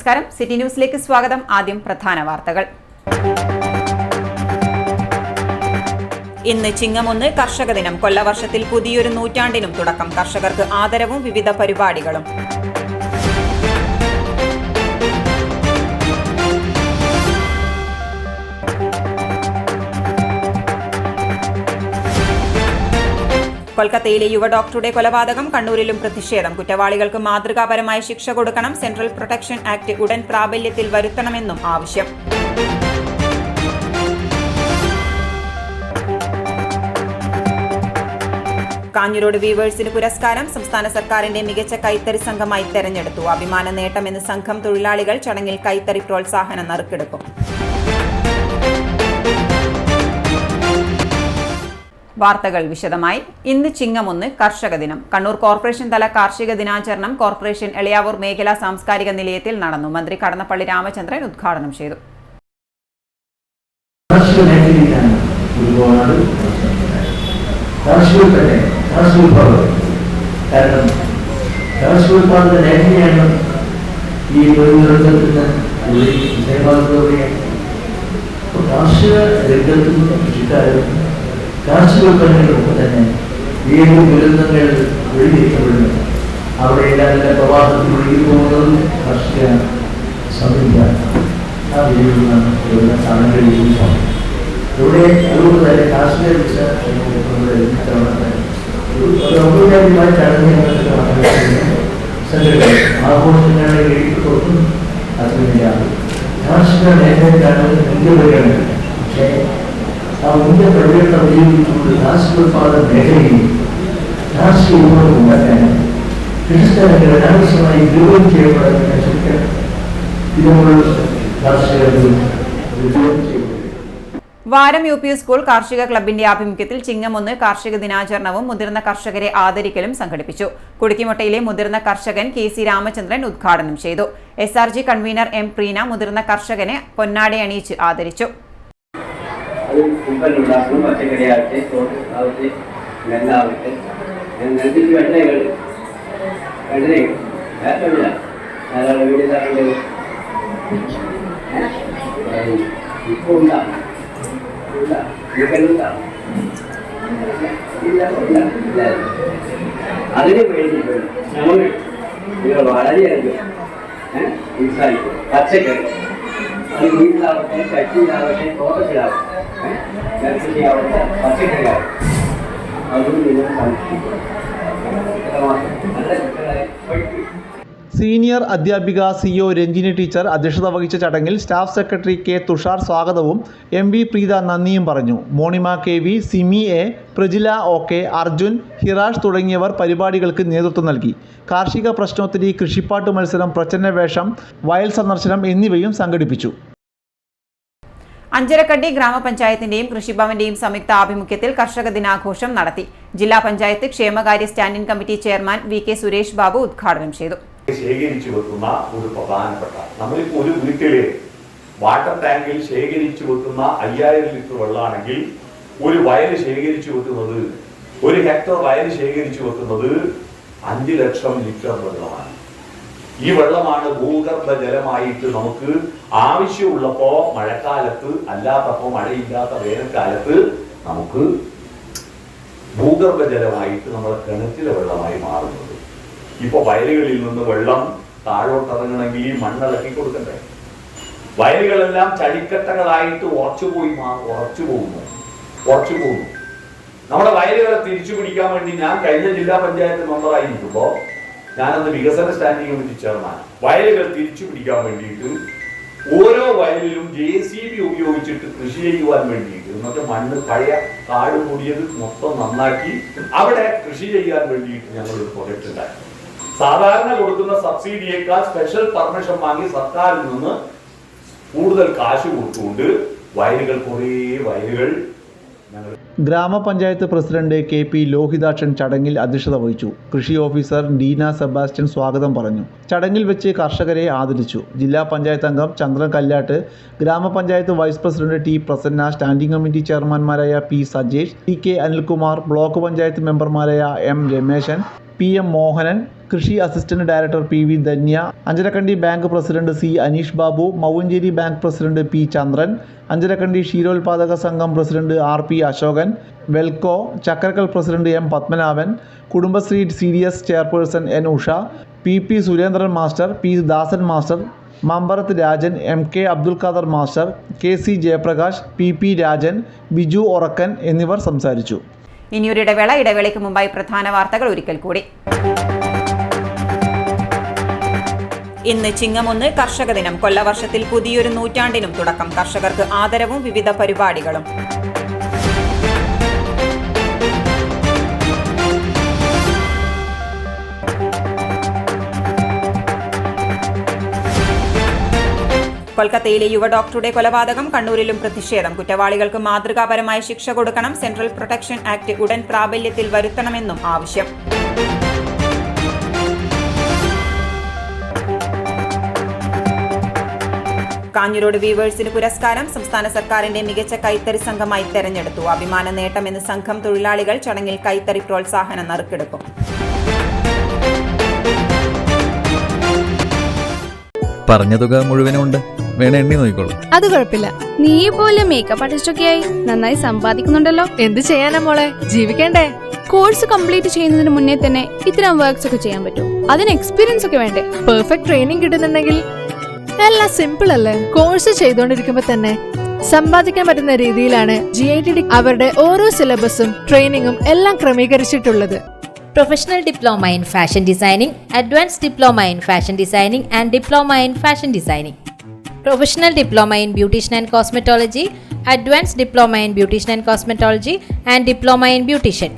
നമസ്കാരം, സിറ്റി ന്യൂസിലേക്ക് സ്വാഗതം. ആദ്യം പ്രധാന വാർത്തകൾ. ഇന്ന് ചിങ്ങം 1 കർഷക ദിനം. കൊല്ലവർഷത്തിൽ പുതിയൊരു നൂറ്റാണ്ടിനും തുടക്കം. കർഷകർക്ക് ആദരവും വിവിധ പരിപാടികളും. കൊൽക്കത്തയിലെ യുവ ഡോക്ടറുടെ കൊലപാതകം. കണ്ണൂരിലും പ്രതിഷേധം. കുറ്റവാളികൾക്ക് മാതൃകാപരമായ ശിക്ഷ കൊടുക്കണം. സെൻട്രൽ പ്രൊട്ടക്ഷൻ ആക്ട് ഉടൻ പ്രാബല്യത്തിൽ വരുത്തണമെന്നും ആവശ്യം. കാഞ്ഞിരോട് വീവേഴ്സിന് പുരസ്കാരം. സംസ്ഥാന സർക്കാരിന്റെ മികച്ച കൈത്തറി സംഘമായി തെരഞ്ഞെടുത്തു. അഭിമാന നേട്ടമെന്ന് സംഘം തൊഴിലാളികൾ. ചടങ്ങിൽ കൈത്തറി പ്രോത്സാഹന നറുക്കെടുക്കും. വാർത്തകൾ വിശദമായി. ഇന്ന് ചിങ്ങം 1 കർഷക ദിനം. കണ്ണൂർ കോർപ്പറേഷൻ തല കാർഷിക ദിനാചരണം കോർപ്പറേഷൻ എളയാവൂർ മേഖലാ സാംസ്കാരിക നിലയത്തിൽ നടന്നു. മന്ത്രി കടന്നപ്പള്ളി രാമചന്ദ്രൻ ഉദ്ഘാടനം ചെയ്തു. കാർഷികോൽപ്പന്നങ്ങൾക്കൊപ്പം തന്നെ ഏത് ദുരന്തങ്ങൾ ഒഴിഞ്ഞിരിക്കപ്പെടുന്നു. അവിടെ എല്ലാ പ്രവാഹത്തിൽ ഒഴുകി പോകുന്നതും കാർഷിക സംവിധാനം ആ രീതിയിലുള്ള സ്ഥലങ്ങളിൽ ഇവിടെ അതുകൊണ്ട് തന്നെ കാർഷിക ഔപചാരികമായ ചടങ്ങുകൾ സംഘടിപ്പിക്കും. ആഘോഷങ്ങളുടെ എഴുത്തൊട്ടും അതിനാണ് കാർഷിക മേഖലയ്ക്കാണ് മുഖ്യ പരിഗണന. പക്ഷേ ആ മുഖ്യ പരിഗണന ഉപയോഗിച്ചുകൊണ്ട് കാർഷികോത്പാദന മേഖലയിൽ കാർഷിക വിഭവം ഉണ്ടാക്കാൻ കൃഷിസ്ഥലങ്ങൾ അനാവശ്യമായി ദുരുപയോഗം ചെയ്യപ്പെടുന്ന ശരിക്കും ഇതുപോലുള്ള കാർഷികർക്ക് ദുരുപയോഗം ചെയ്യപ്പെടും. വാരം യു പി സ്കൂൾ കാർഷിക ക്ലബിന്റെ ആഭിമുഖ്യത്തിൽ ചിങ്ങം 1 കാർഷിക ദിനാചരണവും മുതിർന്ന കർഷകരെ ആദരിക്കലും സംഘടിപ്പിച്ചു. കുടുക്കിമുട്ടയിലെ മുതിർന്ന കർഷകൻ KC രാമചന്ദ്രൻ ഉദ്ഘാടനം ചെയ്തു. SRG കൺവീനർ M പ്രീന മുതിർന്ന കർഷകനെ പൊന്നാട അണിയിച്ച് ആദരിച്ചു. പച്ചക്കറിയാവട്ടെ, തോട്ടാവട്ടെ, നെല്ലാവട്ടെ, നെല്ലിക്ക് വെള്ളകൾ ധാരാളം വീടുകാരുണ്ട്. ഇപ്പോൾ ഉണ്ടാകും അതിന് വേണ്ടിയിട്ട് നമ്മൾ വളരെയധികം ഉത്സാഹിക്കും. പച്ചക്കറി അത് വീട്ടിലാവട്ടെ, ചട്ടിയിലാവട്ടെ, തോട്ടത്തിലാവട്ടെ, നെൽകൃഷിയാവട്ടെ, പച്ചക്കറിയാവട്ടെ, അതുകൊണ്ട് നിങ്ങൾ സംരക്ഷിക്കും. നല്ല കുട്ടികളെ പഠിക്കും. സീനിയർ അധ്യാപിക CO രഞ്ജിനി ടീച്ചർ അധ്യക്ഷത വഹിച്ച ചടങ്ങിൽ സ്റ്റാഫ് സെക്രട്ടറി K തുഷാർ സ്വാഗതവും MV പ്രീത നന്ദിയും പറഞ്ഞു. മോണിമ KV, Simi A, Prajila OK, Arjun, ഹിറാഷ് തുടങ്ങിയവർ പരിപാടികൾക്ക് നേതൃത്വം നൽകി. കാർഷിക പ്രശ്നോത്തരി, കൃഷിപ്പാട്ട് മത്സരം, പ്രച്ഛന്നവേഷം, വയൽ സന്ദർശനം എന്നിവയും സംഘടിപ്പിച്ചു. അഞ്ചരക്കണ്ടി ഗ്രാമപഞ്ചായത്തിന്റെയും കൃഷിഭവന്റെയും സംയുക്ത ആഭിമുഖ്യത്തിൽ കർഷക ദിനാഘോഷം നടത്തി. ജില്ലാ പഞ്ചായത്ത് ക്ഷേമകാര്യ standing committee chairman VK Suresh Babu ഉദ്ഘാടനം ചെയ്തു. ശേഖരിച്ചു വെക്കുന്ന ഒരു പ്രധാനപ്പെട്ട നമ്മളിപ്പോൾ ഒരു വീട്ടിലെ വാട്ടർ ടാങ്കിൽ ശേഖരിച്ചു വെക്കുന്ന 5000 ലിറ്റർ വെള്ളമാണെങ്കിൽ ഒരു വയൽ ശേഖരിച്ചു വെക്കുന്നത്, ഒരു ഹെക്ടർ വയൽ ശേഖരിച്ചു വെക്കുന്നത് 5 ലക്ഷം ലിറ്റർ വെള്ളമാണ്. ഈ വെള്ളമാണ് ഭൂഗർഭ ജലമായിട്ട് നമുക്ക് ആവശ്യമുള്ളപ്പോ മഴക്കാലത്ത്, അല്ലാത്തപ്പോ മഴയില്ലാത്ത വേനൽക്കാലത്ത് നമുക്ക് ഭൂഗർഭ ജലമായിട്ട് നമ്മുടെ കിണറ്റിലെ വെള്ളമായി മാറുന്നത്. ഇപ്പൊ വയലുകളിൽ നിന്ന് വെള്ളം താഴോട്ടിറങ്ങണമെങ്കിൽ ഈ മണ്ണിളക്കി കൊടുക്കണ്ടേ? വയലുകളെല്ലാം ചടിക്കട്ടകളായിട്ട് ഉറച്ചു പോകുന്നു. നമ്മുടെ വയലുകളെ തിരിച്ചു പിടിക്കാൻ വേണ്ടി ഞാൻ കഴിഞ്ഞ ജില്ലാ പഞ്ചായത്ത് മെമ്പറായിരിക്കുമ്പോ ഞാനന്ന് വികസന സ്റ്റാൻഡിംഗ് കമ്മിറ്റി ചെയർമാൻ. വയലുകൾ തിരിച്ചു പിടിക്കാൻ വേണ്ടിയിട്ട് ഓരോ വയലിലും JCB ഉപയോഗിച്ചിട്ട് കൃഷി ചെയ്യുവാൻ വേണ്ടിയിട്ട്, എന്നിട്ട് മണ്ണ് പഴയ കാട് കൂടിയത് മൊത്തം നന്നാക്കി അവിടെ കൃഷി ചെയ്യാൻ വേണ്ടിയിട്ട് ഞങ്ങൾ ഒരു പ്രൊജക്ട് ഉണ്ടാക്കി. സാധാരണ കൊടുക്കുന്ന സബ്സിഡിയേക്കാൾ സ്പെഷ്യൽ പെർമിഷൻ വാങ്ങി സർക്കാരിൽ നിന്ന് കൂടുതൽ കാശ് കൊടുത്തുകൊണ്ട് കുറേ വയലുകൾ ഗ്രാമപഞ്ചായത്ത് പ്രസിഡന്റ് KP ലോഹിതാക്ഷൻ ചടങ്ങിൽ അധ്യക്ഷത വഹിച്ചു. കൃഷി ഓഫീസർ ഡീന സെബാസ്റ്റ്യൻ സ്വാഗതം പറഞ്ഞു. ചടങ്ങിൽ വെച്ച് കർഷകരെ ആദരിച്ചു. ജില്ലാ പഞ്ചായത്ത് അംഗം ചന്ദ്രൻ കല്ലാട്ട്, ഗ്രാമപഞ്ചായത്ത് vice president T Prasanna, standing committee ചെയർമാൻമാരായ P Sajesh, TK Anilkumar, block panchayat മെമ്പർമാരായ M Rameshan, P PM Mohanan, കൃഷി assistant director PV Dhanya, Anjarakandy bank president C Aneesh Babu, Mouvanchery bank president P Chandran, Anjarakandy ക്ഷീരോത്പാദക സംഘം president RP Ashokan, Welco Chakkarakkal president M Padmanabhan, Kudumbashree CDS chairperson N Usha, PP Surendran master, P Dasan master, Mambarath Rajan, MK Abdul Khader master, KC Jayaprakash, PP Rajan, Biju ഒറക്കൻ എന്നിവർ സംസാരിച്ചു. ഇനിയൊരു ഇടവേളയ്ക്ക് മുമ്പായി പ്രധാന വാർത്തകൾ ഒരിക്കൽ കൂടി. ഇന്ന് ചിങ്ങം 1 കർഷക ദിനം. കൊല്ലവർഷത്തിൽ പുതിയൊരു നൂറ്റാണ്ടിനും തുടക്കം. കർഷകർക്ക് ആദരവും വിവിധ പരിപാടികളും. കൊൽക്കത്തയിലെ യുവ ഡോക്ടറുടെ കൊലപാതകം. കണ്ണൂരിലും പ്രതിഷേധം. കുറ്റവാളികൾക്ക് മാതൃകാപരമായ ശിക്ഷ കൊടുക്കണം. സെൻട്രൽ പ്രൊട്ടക്ഷൻ ആക്ട് ഉടൻ പ്രാബല്യത്തിൽ വരുത്തണമെന്നും ആവശ്യം. കാഞ്ഞിരോട് വീവേഴ്സിന് പുരസ്കാരം. സംസ്ഥാന സർക്കാരിന്റെ മികച്ച കൈത്തറി സംഘമായി തെരഞ്ഞെടുത്തു. അഭിമാന നേട്ടമെന്ന് സംഘം തൊഴിലാളികൾ. ചടങ്ങിൽ കൈത്തറി പ്രോത്സാഹന നറുക്കെടുക്കും. പറഞ്ഞ തുക മുഴുവനുണ്ട്, വേണ എണ്ണി നോക്കിക്കോളൂ. അത് കുഴപ്പമില്ല. നീ പോലെ മേക്കപ്പ് ആർട്ടിസ്റ്റ് ആയി നന്നായി സമ്പാദിക്കുന്നുണ്ടല്ലോ. എന്ത് ചെയ്യാനാ മോളെ, ജീവിക്കണ്ടേ? കോഴ്സ് കംപ്ലീറ്റ് ചെയ്യുന്നതിന് മുന്നേ തന്നെ ഇത്തരം വർക്ക്സ് ഒക്കെ ചെയ്യാൻ പറ്റും. അതിന് എക്സ്പീരിയൻസ് ഒക്കെ വേണ്ടേ? പെർഫെക്റ്റ് ട്രെയിനിങ് കിട്ടുന്നുണ്ടെങ്കിൽ എല്ലാം സിമ്പിൾ അല്ലേ? കോഴ്സ് ചെയ്തുകൊണ്ടിരിക്കുമ്പോ തന്നെ സമ്പാദിക്കാൻ പറ്റുന്ന രീതിയിലാണ് GITD അവരുടെ ഓരോ സിലബസും ട്രെയിനിങ്ങും എല്ലാം ക്രമീകരിച്ചിട്ടുള്ളത്. Professional Diploma in Fashion Designing, Advanced Diploma in Fashion Designing and Diploma in Fashion Designing. Professional Diploma in Beautician and Cosmetology, Advanced Diploma in Beautician and Cosmetology and Diploma in Beautician.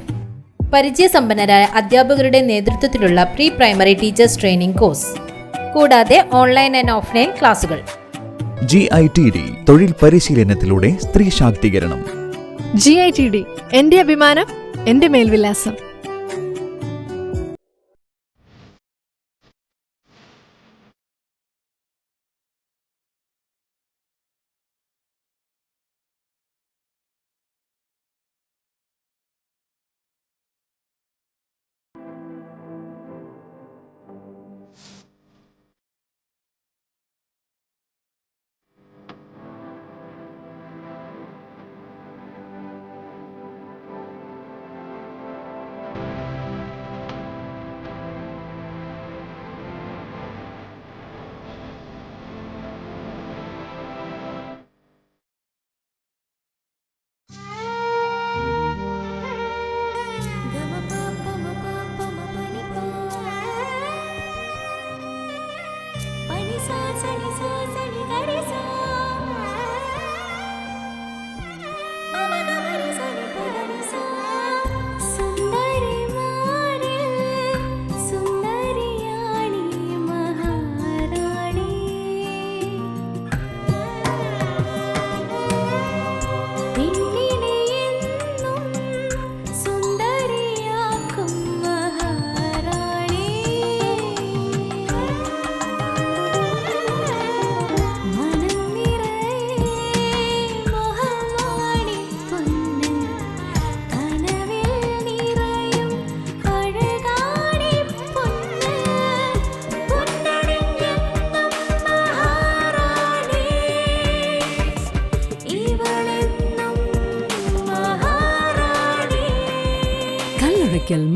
പരിചയസമ്പന്നരായ അധ്യാപകരുടെ നേതൃത്വത്തിലുള്ള pre primary teachers training course, കൂടാതെ online and offline ക്ലാസുകൾ. GITD തൊഴിൽ പരിശീലനത്തിലൂടെ സ്ത്രീ ശാക്തീകരണം. GITD എന്റെ അഭിമാനം, എന്റെ മേൽവിലാസം.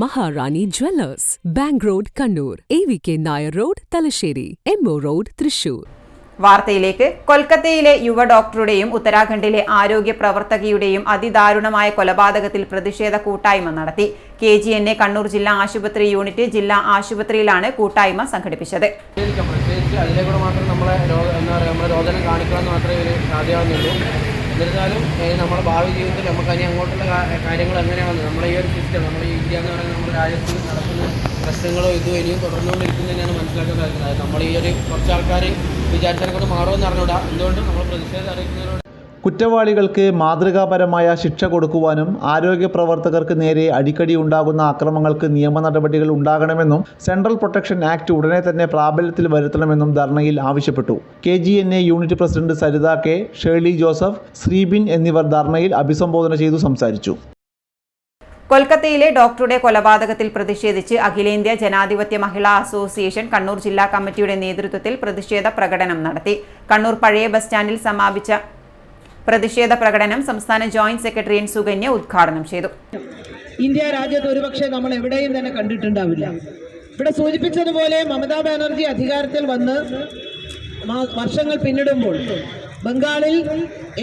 Maharani jewellers, bank road Kannur, AVK Nair road Thalassery, MO road Thrissur. വാർത്തയിലേക്ക്. കൊൽക്കത്തയിലെ യുവ ഡോക്ടറുടെയും ഉത്തരാഖണ്ഡിലെ ആരോഗ്യ പ്രവർത്തകയുടെയും അതിദാരുണമായ കൊലപാതകത്തിൽ പ്രതിഷേധ കൂട്ടായ്മ നടത്തി. KGNA കണ്ണൂർ ജില്ലാ ആശുപത്രി യൂണിറ്റ് ജില്ലാ ആശുപത്രിയിലാണ് കൂട്ടായ്മ സംഘടിപ്പിച്ചത്. അതിലേക്കൂടെ മാത്രം നമ്മളെ രോദനം കാണിക്കണമെന്ന് മാത്രമേ ഒരു സാധ്യമാകുന്നുള്ളൂ. എന്നിരുന്നാലും നമ്മുടെ ഭാവി ജീവിതത്തിൽ നമുക്ക് ഇനി അങ്ങോട്ടുള്ള കാര്യങ്ങൾ എങ്ങനെയാണ് നമ്മുടെ ഈ ഒരു സിസ്റ്റം, നമ്മുടെ ഈ ഇന്ത്യ എന്ന് പറയുന്നത് നമ്മുടെ രാജ്യത്ത് നടക്കുന്ന പ്രശ്നങ്ങളോ ഇതും ഇനിയും തുടർന്നുകൊണ്ടിരിക്കുന്നത് തന്നെയാണ് മനസ്സിലാക്കാൻ സാധിക്കുന്നത്. നമ്മൾ ഈ ഒരു കുറച്ച് ആൾക്കാർ വിചാരിച്ചതിനെക്കൊണ്ട് മാറുമെന്ന് അറിഞ്ഞൂടാ. എന്തുകൊണ്ട് നമ്മൾ പ്രതിഷേധം അറിയിക്കുന്നതിനോട് കുറ്റവാളികൾക്ക് മാതൃകാപരമായ ശിക്ഷ കൊടുക്കുവാനും ആരോഗ്യ പ്രവർത്തകർക്ക് നേരെ അടിക്കടി ഉണ്ടാകുന്ന അക്രമങ്ങൾക്ക് നിയമ നടപടികൾ ഉണ്ടാകണമെന്നും സെൻട്രൽ പ്രൊട്ടക്ഷൻ ആക്ട് ഉടനെ തന്നെ പ്രാബല്യത്തിൽ വരുത്തണമെന്നും ധർണയിൽ ആവശ്യപ്പെട്ടു. KGNA unit president Saritha K, Shirley Joseph, Sreebin എന്നിവർ ധർണയിൽ അഭിസംബോധന ചെയ്തു സംസാരിച്ചു. കൊൽക്കത്തയിലെ ഡോക്ടറുടെ കൊലപാതകത്തിൽ പ്രതിഷേധിച്ച് അഖിലേന്ത്യാ ജനാധിപത്യ മഹിളാ അസോസിയേഷൻ കണ്ണൂർ ജില്ലാ കമ്മിറ്റിയുടെ നേതൃത്വത്തിൽ പ്രതിഷേധ പ്രകടനം നടത്തി. കണ്ണൂർ പഴയ ബസ് സ്റ്റാൻഡിൽ സമാപിച്ച പ്രതിഷേധ പ്രകടനം സംസ്ഥാന ജോയിന്റ് സെക്രട്ടറി എൻ സുകന്യ ഉദ്ഘാടനം ചെയ്തു. ഇന്ത്യ രാജ്യത്ത് ഒരുപക്ഷെ നമ്മൾ എവിടെയും തന്നെ കണ്ടിട്ടുണ്ടാവില്ല. ഇവിടെ സൂചിപ്പിച്ചതുപോലെ മമതാ ബാനർജി അധികാരത്തിൽ വന്ന് വർഷങ്ങൾ പിന്നിടുമ്പോൾ ബംഗാളിൽ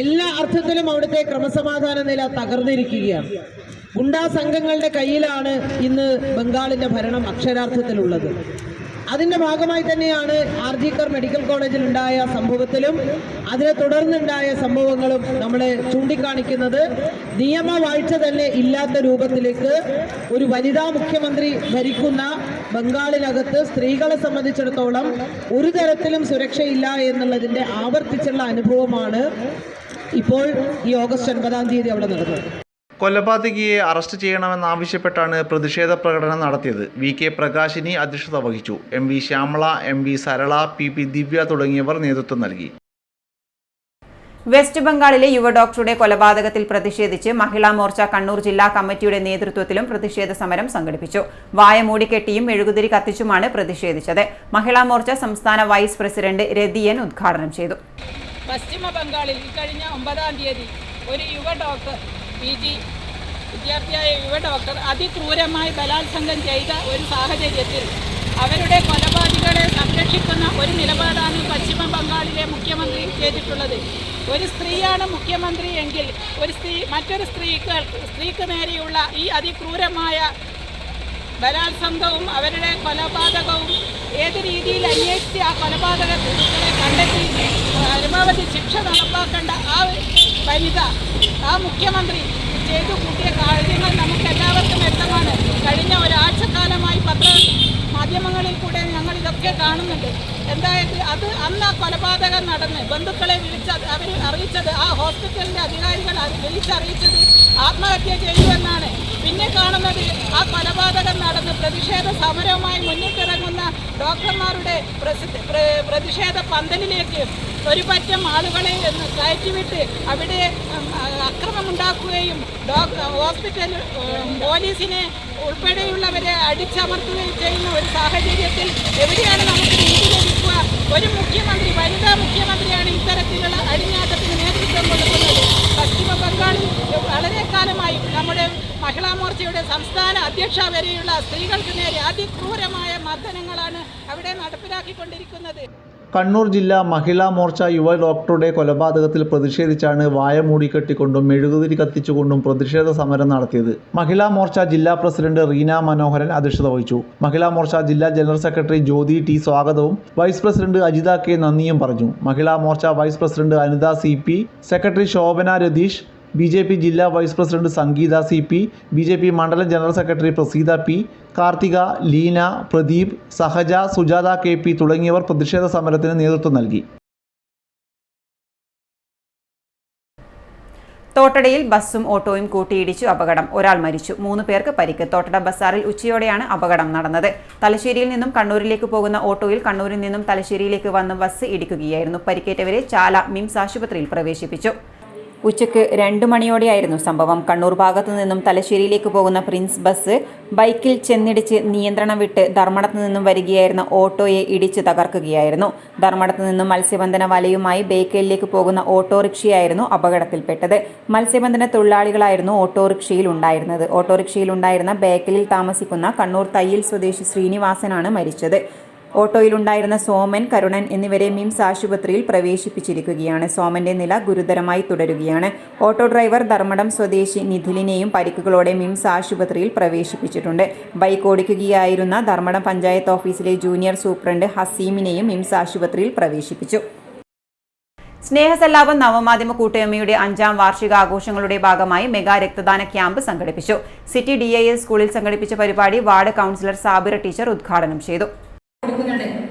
എല്ലാ അർത്ഥത്തിലും അവിടുത്തെ ക്രമസമാധാന നില തകർന്നിരിക്കുകയാണ്. ഗുണ്ടാ സംഘങ്ങളുടെ കയ്യിലാണ് ഇന്ന് ബംഗാളിന്റെ ഭരണം അക്ഷരാർത്ഥത്തിലുള്ളത്. അതിന്റെ ഭാഗമായി തന്നെയാണ് ആർജിക്കർ മെഡിക്കൽ കോളേജിൽ ഉണ്ടായ സംഭവത്തിലും അതിനെ തുടർന്നുണ്ടായ സംഭവങ്ങളും നമ്മളെ ചൂണ്ടിക്കാണിക്കുന്നത് നിയമവാഴ്ച തന്നെ ഇല്ലാത്ത രൂപത്തിലേക്ക് ഒരു വനിതാ മുഖ്യമന്ത്രി ഭരിക്കുന്ന ബംഗാളിനകത്ത് സ്ത്രീകളെ സംബന്ധിച്ചിടത്തോളം ഒരു തരത്തിലും സുരക്ഷയില്ല എന്നുള്ളതിന്റെ ആവർത്തിച്ചുള്ള അനുഭവമാണ് ഇപ്പോൾ ഈ ഓഗസ്റ്റ് 9-ാം തീയതി അവിടെ നടന്നത്. കൊലപാതകിയെ അറസ്റ്റ് ചെയ്യണമെന്നാവശ്യപ്പെട്ടാണ് പ്രതിഷേധ പ്രകടനം നടത്തിയത്. VK പ്രകാശിനി അധ്യക്ഷത വഹിച്ചു. MV Shyamala, MV Sarala, PP ദിവ്യ തുടങ്ങിയവർ നേതൃത്വം നൽകി. വെസ്റ്റ് ബംഗാളിലെ യുവ ഡോക്ടറുടെ കൊലപാതകത്തിൽ പ്രതിഷേധിച്ച് മഹിളാ മോർച്ച കണ്ണൂർ ജില്ലാ കമ്മിറ്റിയുടെ നേതൃത്വത്തിലും പ്രതിഷേധ സമരം സംഘടിപ്പിച്ചു. വായ മൂടിക്കെട്ടിയും മെഴുകുതിരി കത്തിച്ചുമാണ് പ്രതിഷേധിച്ചത്. മഹിളാ മോർച്ച സംസ്ഥാന വൈസ് പ്രസിഡന്റ് രതിയൻ ഉദ്ഘാടനം ചെയ്തു. പശ്ചിമ ബംഗാളിൽ കഴിഞ്ഞ 9-ാം തീയതി ഒരു യുവ ഡോക്ടർ PG വിദ്യാർത്ഥിയായ യുവ ഡോക്ടർ അതിക്രൂരമായി ബലാത്സംഗം ചെയ്ത ഒരു സാഹചര്യത്തിൽ അവരുടെ കൊലപാതകളെ സംരക്ഷിക്കുന്ന ഒരു നിലപാടാണ് പശ്ചിമ ബംഗാളിലെ മുഖ്യമന്ത്രി ചെയ്തിട്ടുള്ളത്. ഒരു സ്ത്രീയാണ് മുഖ്യമന്ത്രി എങ്കിൽ മറ്റൊരു സ്ത്രീക്ക് നേരെയുള്ള ഈ അതിക്രൂരമായ ബലാത്സംഗവും അവരുടെ കൊലപാതകവും ഏത് രീതിയിൽ അന്വേഷിച്ച് ആ കൊലപാതകങ്ങളെ കണ്ടെത്തി പരമാവധി ശിക്ഷ നടപ്പാക്കേണ്ട ആ വനിത, ആ മുഖ്യമന്ത്രി ചെയ്തു കൂട്ടിയ കാര്യങ്ങൾ നമുക്ക് എല്ലാവർക്കും വ്യക്തമാണ്. കഴിഞ്ഞ ഒരാഴ്ചക്കാലമായി മാധ്യമങ്ങളിൽ കൂടെ ഞങ്ങൾ ഇതൊക്കെ കാണുന്നുണ്ട്. എന്തായത് അന്ന് ആ കൊലപാതകം നടന്ന് ബന്ധുക്കളെ അവർ അറിയിച്ചത്, ആ ഹോസ്പിറ്റലിൻ്റെ അധികാരികൾ വിളിച്ചറിയിച്ചത് ആത്മഹത്യ ചെയ്യുമെന്നാണ്. പിന്നെ കാണുന്നത് ആ കൊലപാതകം നടന്ന് പ്രതിഷേധ സമരവുമായി മുന്നിട്ടിറങ്ങുന്ന ഡോക്ടർമാരുടെ പ്രതിഷേധ പന്തലിലേക്ക് ഒരു പറ്റം ആളുകളെ കയറ്റിവിട്ട് അവിടെ അക്രമമുണ്ടാക്കുകയും ഹോസ്പിറ്റൽ പോലീസിനെ ഉൾപ്പെടെയുള്ളവരെ അടിച്ചമർത്തുകയും ചെയ്യുന്ന ഒരു സാഹചര്യത്തിൽ എവിടെയാണ് നമുക്ക് നീതി ലഭിക്കുക? ഒരു മുഖ്യമന്ത്രി, വനിതാ മുഖ്യമന്ത്രിയാണ് ഇത്തരത്തിലുള്ള അടിഞ്ഞാട്ടത്തിന് നേതൃത്വം കൊടുക്കുന്നത്. പശ്ചിമ ബംഗാളിൽ വളരെ കാലമായി നമ്മുടെ മഹിളാ മോർച്ചയുടെ സംസ്ഥാന അധ്യക്ഷ വരെയുള്ള സ്ത്രീകൾക്ക് നേരെ അതിക്രൂരമായ മർദ്ദനങ്ങളാണ് അവിടെ നടപ്പിലാക്കിക്കൊണ്ടിരിക്കുന്നത്. കണ്ണൂർ ജില്ലാ മഹിളാ മോർച്ച യുവ ഡോക്ടറുടെ കൊലപാതകത്തിൽ പ്രതിഷേധിച്ചാണ് വായ മൂടിക്കെട്ടിക്കൊണ്ടും മെഴുകുതിരി കത്തിച്ചുകൊണ്ടും പ്രതിഷേധ സമരം നടത്തിയത്. മഹിളാ മോർച്ച ജില്ലാ പ്രസിഡന്റ് റീന മനോഹരൻ അധ്യക്ഷത വഹിച്ചു. മഹിളാ മോർച്ച ജില്ലാ ജനറൽ സെക്രട്ടറി ജ്യോതി T സ്വാഗതവും വൈസ് പ്രസിഡന്റ് അജിത K നന്ദിയും പറഞ്ഞു. Mahila Morcha vice president Anitha CP, secretary Shobhana Ratheesh, BJP ജില്ലാ vice president Sangeetha CP, BJP മണ്ഡലം general secretary Praseetha P, Karthika, Leena, Pradeep, Sahaja, Sujatha KP തുടങ്ങിയവർ പ്രതിഷേധ സമരത്തിന് നേതൃത്വം നൽകി. തോട്ടടയിൽ ബസ്സും ഓട്ടോയും കൂട്ടിയിടിച്ചു അപകടം. ഒരാൾ മരിച്ചു, 3 പേർക്ക് പരിക്ക്. തോട്ടട ബസാറിൽ ഉച്ചയോടെയാണ് അപകടം നടന്നത്. തലശ്ശേരിയിൽ നിന്നും കണ്ണൂരിലേക്ക് പോകുന്ന ഓട്ടോയിൽ കണ്ണൂരിൽ നിന്നും തലശ്ശേരിയിലേക്ക് വന്ന ബസ് ഇടിക്കുകയായിരുന്നു. പരിക്കേറ്റവരെ ചാല മിംസ് ആശുപത്രിയിൽ പ്രവേശിപ്പിച്ചു. ഉച്ചയ്ക്ക് 2 മണിയോടെയായിരുന്നു സംഭവം. കണ്ണൂർ ഭാഗത്തു നിന്നും തലശ്ശേരിയിലേക്ക് പോകുന്ന പ്രിൻസ് ബസ് ബൈക്കിൽ ചെന്നിടിച്ച് നിയന്ത്രണം വിട്ട് ധർമ്മടത്തു നിന്നും വരികയായിരുന്ന ഓട്ടോയെ ഇടിച്ച് തകർക്കുകയായിരുന്നു. ധർമ്മടത്തു നിന്നും മത്സ്യബന്ധന വലയുമായി ബേക്കലിലേക്ക് പോകുന്ന ഓട്ടോറിക്ഷയായിരുന്നു അപകടത്തിൽപ്പെട്ടത്. മത്സ്യബന്ധന തൊഴിലാളികളായിരുന്നു ഓട്ടോറിക്ഷയിൽ ഉണ്ടായിരുന്നത്. ഓട്ടോറിക്ഷയിലുണ്ടായിരുന്ന ബേക്കലിൽ താമസിക്കുന്ന കണ്ണൂർ തയ്യിൽ സ്വദേശി ശ്രീനിവാസനാണ് മരിച്ചത്. ഓട്ടോയിലുണ്ടായിരുന്ന സോമൻ, കരുണൻ എന്നിവരെ മിംസ് ആശുപത്രിയിൽ പ്രവേശിപ്പിച്ചിരിക്കുകയാണ്. സോമന്റെ നില ഗുരുതരമായി തുടരുകയാണ്. ഓട്ടോ ഡ്രൈവർ ധർമ്മടം സ്വദേശി നിധിലിനെയും പരിക്കുകളോടെ മിംസ് ആശുപത്രിയിൽ പ്രവേശിപ്പിച്ചിട്ടുണ്ട്. ബൈക്ക് ഓടിക്കുകയായിരുന്ന ധർമ്മടം പഞ്ചായത്ത് ഓഫീസിലെ ജൂനിയർ സൂപ്രണ്ട് ഹസീമിനെയും മിംസ് ആശുപത്രിയിൽ പ്രവേശിപ്പിച്ചു. സ്നേഹസല്ലാപം നവമാധ്യമ കൂട്ടായ്മയുടെ 5ാം വാർഷികാഘോഷങ്ങളുടെ ഭാഗമായി മെഗാ രക്തദാന ക്യാമ്പ് സംഘടിപ്പിച്ചു. സിറ്റി DIS സ്കൂളിൽ സംഘടിപ്പിച്ച പരിപാടി വാർഡ് കൗൺസിലർ സാബിറ ടീച്ചർ ഉദ്ഘാടനം ചെയ്തു.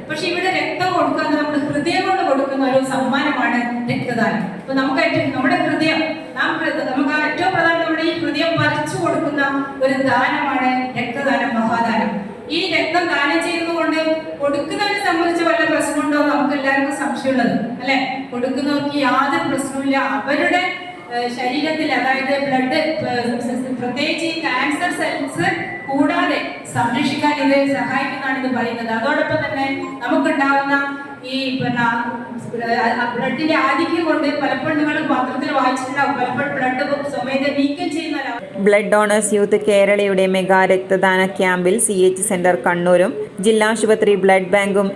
പക്ഷെ ഇവിടെ രക്തം കൊടുക്കുക നമ്മുടെ ഹൃദയം കൊണ്ട് കൊടുക്കുന്ന ഒരു സമ്മാനമാണ് രക്തദാനം. അപ്പൊ നമ്മുടെ ഹൃദയം നമുക്ക് ഏറ്റവും പ്രധാനം നമ്മുടെ ഈ ഹൃദയം പറിച്ചു കൊടുക്കുന്ന ഒരു ദാനമാണ് രക്തദാനം, മഹാദാനം. ഈ രക്തം ദാനം ചെയ്യുന്നതുകൊണ്ട് കൊടുക്കുന്നവരെ സംബന്ധിച്ച് വല്ല പ്രശ്നമുണ്ടോ നമുക്ക് എല്ലാവർക്കും സംശയമുള്ളത് അല്ലെ. കൊടുക്കുന്നവർക്ക് യാതൊരു പ്രശ്നവുമില്ല. അവരുടെ ശരീരത്തിൽ, അതായത് ബ്ലഡ്, പ്രത്യേകിച്ച് ഈ ക്യാൻസർ സെൽസ് കൂടാതെ സംരക്ഷിക്കാൻ ഇത് സഹായിക്കുന്നതാണ് ഇത് പറയുന്നത്. അതോടൊപ്പം തന്നെ നമുക്കുണ്ടാവുന്ന ഈ ബ്ലഡിന്റെ ആധിക്യം കൊണ്ട് പലപ്പോഴും നിങ്ങൾ പത്രത്തിൽ വായിച്ചിട്ടുണ്ടാവും, പലപ്പോഴും ബ്ലഡ് സ്വമേധ നീക്കം ചെയ്യുന്ന ബ്ലഡ് ഡോണേഴ്സ് യൂത്ത് കേരളയുടെ മെഗാ രക്തദാന ക്യാമ്പിൽ CH സെന്റർ കണ്ണൂരും ജില്ലാശുപത്രി ബ്ലഡ് ബാങ്കും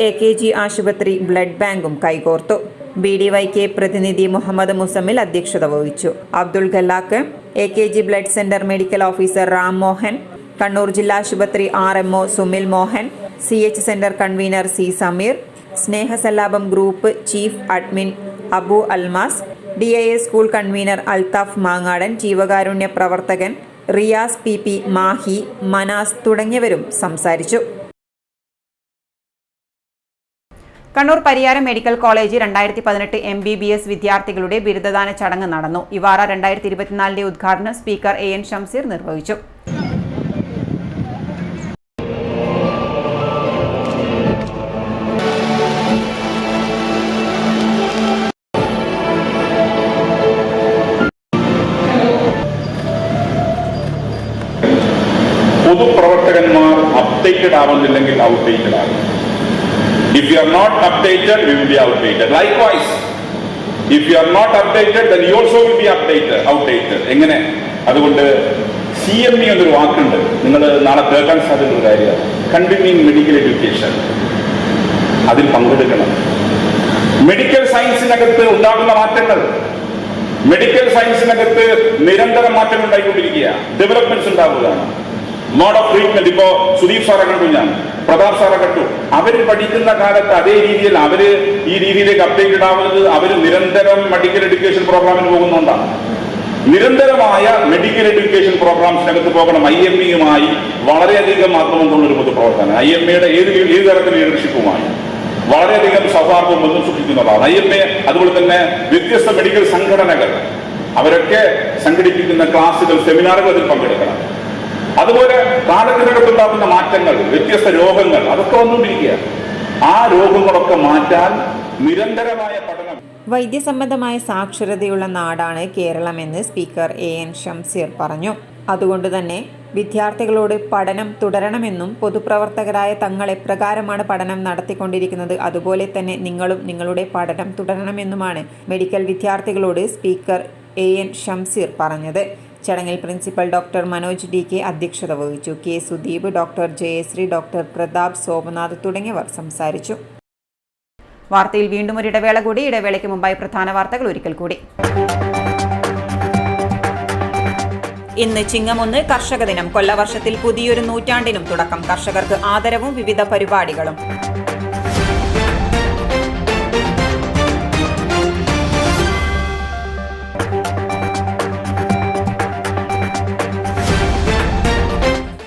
AKG ആശുപത്രി ബ്ലഡ് ബാങ്കും കൈകോർത്തു. BDYK പ്രതിനിധി മുഹമ്മദ് മുസമ്മിൽ അധ്യക്ഷത വഹിച്ചു. Abdul Khallaq, AKG blood centre medical officer Ram Mohan, Kannur ജില്ലാശുപത്രി RMO Sumil Mohan, CH centre convener C Sameer, സ്നേഹസല്ലാപം group chief admin Abu Almas, DIA school convener Althaf Mangadan, ജീവകാരുണ്യ പ്രവർത്തകൻ റിയാസ് PP മാഹി, മനാസ് തുടങ്ങിയവരും സംസാരിച്ചു. Kannur Pariyaram medical college 2018 MBBS വിദ്യാർത്ഥികളുടെ ബിരുദദാന ചടങ്ങ് നടന്നു. ഇവാറ 2024 ഉദ്ഘാടനം സ്പീക്കർ AN ഷംസീർ നിർവഹിച്ചു. പൊതുപ്രവർത്തകന്മാർ അപ്ഡേറ്റഡ് ആവുന്നില്ലെങ്കിൽ ഔട്ട്ഡേറ്റഡ് ആകും. If you are not updated, we will be outdated. Likewise, if you are not updated, then you also will be outdated. എങ്ങനെ? അതുകൊണ്ട് CME എന്നൊരു വാക്കുണ്ട്, നിങ്ങൾ നാളെ കേൾക്കാൻ സാധ്യതയുള്ള കാര്യമാണ്. Continuing medical education. അതിൽ പങ്കെടുക്കണം. മെഡിക്കൽ സയൻസിനകത്ത് ഉണ്ടാകുന്ന മാറ്റങ്ങൾ, മെഡിക്കൽ സയൻസിനകത്ത് നിരന്തരം മാറ്റങ്ങൾ ഉണ്ടായിക്കൊണ്ടിരിക്കുക, ഡെവലപ്മെന്റ്സ് ഉണ്ടാവുകയാണ്. മോഡ് ഓഫ് ട്രീറ്റ്മെന്റ്, ഇപ്പോ സുദീപ് സാറെ കണ്ടു, ഞാൻ പ്രതാപ് സാറെ കണ്ടു. അവര് പഠിക്കുന്ന കാലത്ത് അതേ രീതിയിൽ അവര് ഈ രീതിയിലേക്ക് അപ്ഡേറ്റഡ് ആവുന്നത് അവര് നിരന്തരം മെഡിക്കൽ എഡ്യൂക്കേഷൻ പ്രോഗ്രാമിന് പോകുന്നുണ്ടാണ്. നിരന്തരമായ മെഡിക്കൽ എഡ്യൂക്കേഷൻ പ്രോഗ്രാംസിനകത്ത് പോകണം. IMEയുമായി വളരെയധികം ആത്മബന്ധമുള്ളൊരു പൊതുപ്രവർത്തനം. IMEയുടെ ഏത് തരത്തിലുള്ള ലീഡർഷിപ്പുമായി വളരെയധികം സൗഹാർദ്ദം ബന്ധം സൂക്ഷിക്കുന്നതാണ് IME. അതുപോലെ തന്നെ വ്യത്യസ്ത മെഡിക്കൽ സംഘടനകൾ, അവരൊക്കെ സംഘടിപ്പിക്കുന്ന ക്ലാസുകൾ, സെമിനാറുകൾ അതിൽ പങ്കെടുക്കണം. അതുപോലെ കാലത്തിനകത്തുണ്ടാകുന്ന മാറ്റങ്ങൾ, വ്യത്യസ്ത രോഗങ്ങൾ, അതൊക്കെ വന്നുകൊണ്ടിരിക്കുക. ആ രോഗങ്ങളൊക്കെ മാറ്റാൻ നിരന്തരമായ പഠനം. വൈദ്യസംബന്ധമായ സാക്ഷരതയുള്ള നാടാണ് കേരളമെന്ന് സ്പീക്കർ AN ഷംസീർ പറഞ്ഞു. അതുകൊണ്ട് തന്നെ വിദ്യാർത്ഥികളോട് പഠനം തുടരണമെന്നും പൊതുപ്രവർത്തകരായ തങ്ങൾ എപ്രകാരമാണ് പഠനം നടത്തിക്കൊണ്ടിരിക്കുന്നത് അതുപോലെ തന്നെ നിങ്ങളും നിങ്ങളുടെ പഠനം തുടരണമെന്നുമാണ് മെഡിക്കൽ വിദ്യാർത്ഥികളോട് സ്പീക്കർ AN ഷംസീർ പറഞ്ഞത്. ചടങ്ങിൽ പ്രിൻസിപ്പൽ ഡോക്ടർ മനോജ് DK അധ്യക്ഷത വഹിച്ചു. K Sudeep, doctor Jayashree, doctor Prathap, Somanath തുടങ്ങിയവർ സംസാരിച്ചു. വാർത്തയിൽ വീണ്ടും ഒരു ഇടവേള കൂടി. ഇടവേളയ്ക്ക് മുമ്പായി പ്രധാന വാർത്തകൾ ഒരിക്കൽ കൂടി. ഇന്ന് ചിങ്ങം 1 കർഷക ദിനം. കൊല്ലവർഷത്തിൽ പുതിയൊരു നൂറ്റാണ്ടിനും തുടക്കം. കർഷകർക്ക് ആദരവും വിവിധ പരിപാടികളും.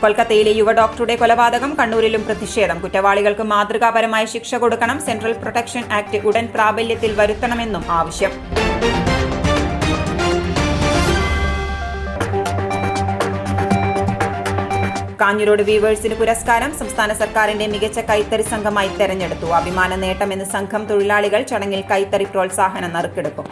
കൊൽക്കത്തയിലെ യുവ ഡോക്ടറുടെ കൊലപാതകം. കണ്ണൂരിലും പ്രതിഷേധം. കുറ്റവാളികൾക്ക് മാതൃകാപരമായ ശിക്ഷ കൊടുക്കണം. സെൻട്രൽ പ്രൊട്ടക്ഷൻ ആക്ട് ഉടൻ പ്രാബല്യത്തിൽ വരുത്തണമെന്നും ആവശ്യം. കാഞ്ഞിരോട് വീവേഴ്സിന് പുരസ്കാരം. സംസ്ഥാന സർക്കാരിന്റെ മികച്ച കൈത്തറി സംഘമായി തെരഞ്ഞെടുത്തു. അഭിമാന നേട്ടമെന്ന് സംഘം തൊഴിലാളികൾ. ചടങ്ങിൽ കൈത്തറി പ്രോത്സാഹന നറുക്കെടുക്കും.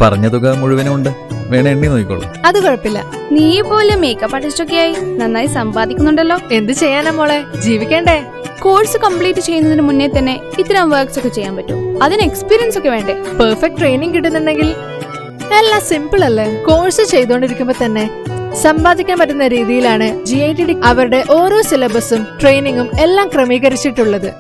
പറഞ്ഞ തുക മുഴുവനും ഉണ്ട്, വേണേ എണ്ണി നോക്കിക്കോളൂ. അത് കുഴപ്പമില്ല. നീ പോലെ മേക്കപ്പ് ആർട്ടിസ്റ്റൊക്കെ ആയി നന്നായി സമ്പാദിക്കുന്നുണ്ടല്ലോ. എന്ത് ചെയ്യാനാ മോളെ, ജീവിക്കണ്ടേ? കോഴ്സ് കംപ്ലീറ്റ് ചെയ്യുന്നതിന് മുന്നേ തന്നെ ഇത്തരം വർക്ക്സ് ഒക്കെ ചെയ്യാൻ പറ്റും. അതിന് എക്സ്പീരിയൻസ് ഒക്കെ വേണ്ടേ? പെർഫെക്റ്റ് ട്രെയിനിങ് കിട്ടുന്നുണ്ടെങ്കിൽ എല്ലാം സിമ്പിൾ അല്ലേ? കോഴ്സ് ചെയ്തുകൊണ്ടിരിക്കുമ്പോ തന്നെ സമ്പാദിക്കാൻ പറ്റുന്ന രീതിയിലാണ് GITD അവരുടെ ഓരോ സിലബസും ട്രെയിനിങ്ങും എല്ലാം ക്രമീകരിച്ചിട്ടുള്ളത്.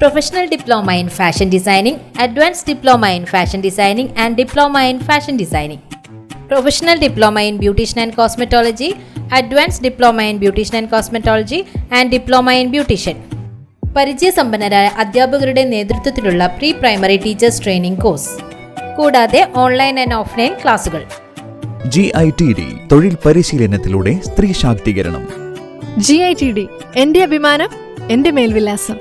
Professional Diploma in Fashion Designing, Advanced Diploma in Fashion Designing and Diploma in Fashion Designing. Professional Diploma in Beautician and Cosmetology, Advanced Diploma in Beautician and Cosmetology and Diploma in Beautician. പരിചയസമ്പന്നരായ അധ്യാപകരുടെ നേതൃത്വത്തിലുള്ള pre primary teachers training course, കൂടാതെ online and offline ക്ലാസുകൾ. GITD തൊഴിൽ പരിശീലനത്തിലൂടെ സ്ത്രീ ശാക്തീകരണം. GITD എന്റെ അഭിമാനം, എന്റെ മേൽവിലാസം.